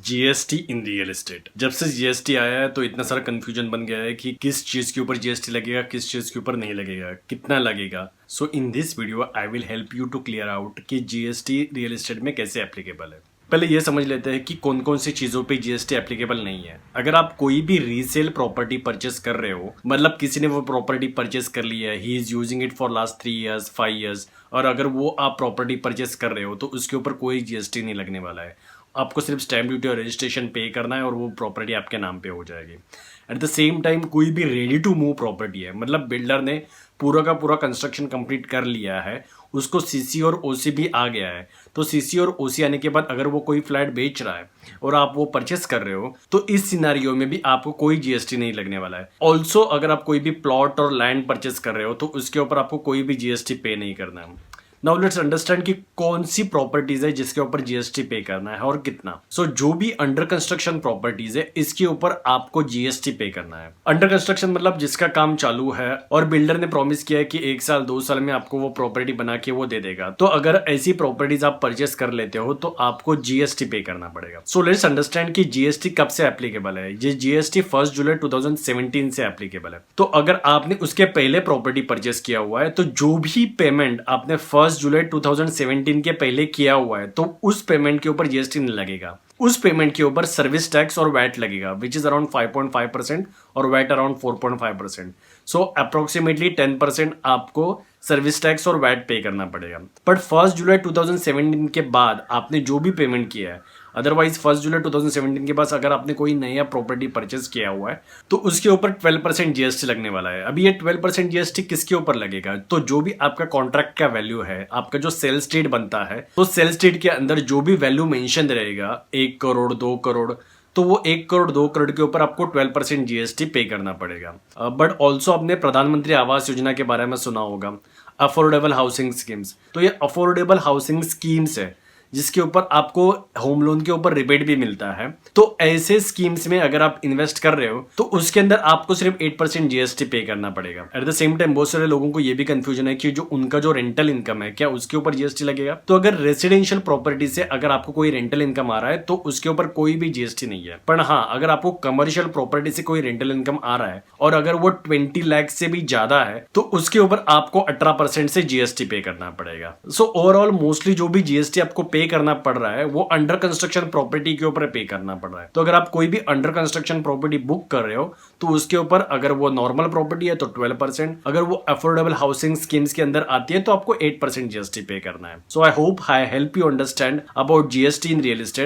GST in real estate. जब से GST आया है तो इतना सारा कंफ्यूजन बन गया है कि किस चीज के ऊपर जीएसटी लगेगा, किस चीज के ऊपर नहीं लगेगा, कितना लगेगा। So in this video I will help you to clear out कि जीएसटी रियल एस्टेट में कैसे एप्लीकेबल है। पहले ये समझ लेते हैं कि कौन कौन सी चीजों पे जीएसटी एप्लीकेबल नहीं है। अगर आप कोई भी रीसेल प्रॉपर्टी परचेस कर रहे हो, मतलब किसी ने वो प्रॉपर्टी परचेस कर ली है, he is using it for last 3 years 5 years, और अगर वो आप प्रॉपर्टी परचेस कर रहे हो तो उसके ऊपर कोई जीएसटी नहीं लगने वाला है। आपको सिर्फ स्टैम्प ड्यूटी और रजिस्ट्रेशन पे करना है और वो प्रॉपर्टी आपके नाम पे हो जाएगी। एट द सेम टाइम कोई भी रेडी टू मूव प्रॉपर्टी है, मतलब बिल्डर ने पूरा का पूरा कंस्ट्रक्शन कंप्लीट कर लिया है, उसको सीसी और ओसी भी आ गया है, तो सीसी और ओसी आने के बाद अगर वो कोई फ्लैट बेच रहा है और आप वो परचेस कर रहे हो तो इस सिनारियो में भी आपको कोई जीएसटी नहीं लगने वाला है। ऑल्सो अगर आप कोई भी प्लॉट और लैंड परचेस कर रहे हो तो उसके ऊपर आपको कोई भी जीएसटी पे नहीं करना है। नाउ लेट्स अंडरस्टैंड कि कौन सी प्रॉपर्टीज है जिसके ऊपर जीएसटी पे करना है और कितना। जो भी अंडर कंस्ट्रक्शन प्रॉपर्टीज है इसके ऊपर आपको जीएसटी पे करना है। अंडर कंस्ट्रक्शन मतलब जिसका काम चालू है और बिल्डर ने प्रॉमिस किया है कि 1 साल 2 साल में आपको वो प्रॉपर्टी बना के वो दे देगा, तो अगर ऐसी प्रॉपर्टीज आप परचेस कर लेते हो तो आपको जीएसटी पे करना पड़ेगा। सो लेट्स अंडरस्टैंड कि जीएसटी कब से एप्लीकेबल है। ये जीएसटी 1 जुलाई 2017 से एप्लीकेबल है। तो अगर आपने उसके पहले प्रॉपर्टी परचेस किया हुआ है तो जो भी पेमेंट आपने 1 जुलाई 2017 के पहले किया हुआ है तो उस पेमेंट के ऊपर जीएसटी नहीं लगेगा। उस पेमेंट के ऊपर सर्विस टैक्स और वैट लगेगा, विच इज अराउंड 5.5% और वैट अराउंड 4.5%। सो अप्रोक्सीमेटली 10% आपको सर्विस टैक्स और वैट पे करना पड़ेगा। बट 1 जुलाई 2017 के बाद आपने जो भी पेमेंट किया है, अदरवाइज 1 जुलाई 2017 के बाद अगर आपने कोई नया प्रॉपर्टी परचेस किया हुआ है तो उसके ऊपर 12% जीएसटी लगने वाला है। अभी ये 12% जीएसटी किसके ऊपर लगेगा? तो जो भी आपका कॉन्ट्रैक्ट का वैल्यू है, आपका जो सेल्स डीड बनता है, तो सेल्स डीड के अंदर जो भी वैल्यू मेंशन रहेगा 1 करोड़ 2 करोड़, तो वो 1 करोड़ 2 करोड़ के ऊपर आपको 12% जीएसटी पे करना पड़ेगा। बट ऑल्सो आपने प्रधानमंत्री आवास योजना के बारे में सुना होगा, अफोर्डेबल हाउसिंग स्कीम्स। तो ये अफोर्डेबल हाउसिंग स्कीम्स है जिसके ऊपर आपको होम लोन के ऊपर रिबेट भी मिलता है। तो ऐसे स्कीम्स में अगर आप इन्वेस्ट कर रहे हो तो उसके अंदर आपको सिर्फ 8% जीएसटी पे करना पड़ेगा। एट द सेम टाइम बहुत सारे लोगों को ये भी कंफ्यूजन है कि जो उनका जो रेंटल इनकम है क्या उसके ऊपर जीएसटी लगेगा। तो अगर रेसिडेंशियल प्रॉपर्टी से अगर आपको कोई रेंटल इनकम आ रहा है तो उसके ऊपर कोई भी जीएसटी नहीं है। पर हाँ, अगर आपको कमर्शियल प्रॉपर्टी से कोई रेंटल इनकम आ रहा है और अगर वो 20 लाख से भी ज्यादा है तो उसके ऊपर आपको 18% से जीएसटी पे करना पड़ेगा। सो ओवरऑल मोस्टली जो भी जीएसटी आपको पे करना पड़ रहा है वो अंडर कंस्ट्रक्शन प्रॉपर्टी के ऊपर पे करना पड़ रहा है। तो अगर आप कोई भी अंडर कंस्ट्रक्शन प्रॉपर्टी बुक कर रहे हो तो उसके ऊपर अगर वो नॉर्मल प्रॉपर्टी है तो 12%, अगर वो अफोर्डेबल हाउसिंग स्कीम्स के अंदर आती है तो आपको 8% जीएसटी पे करना है। So I hope I help you understand about GST in real estate.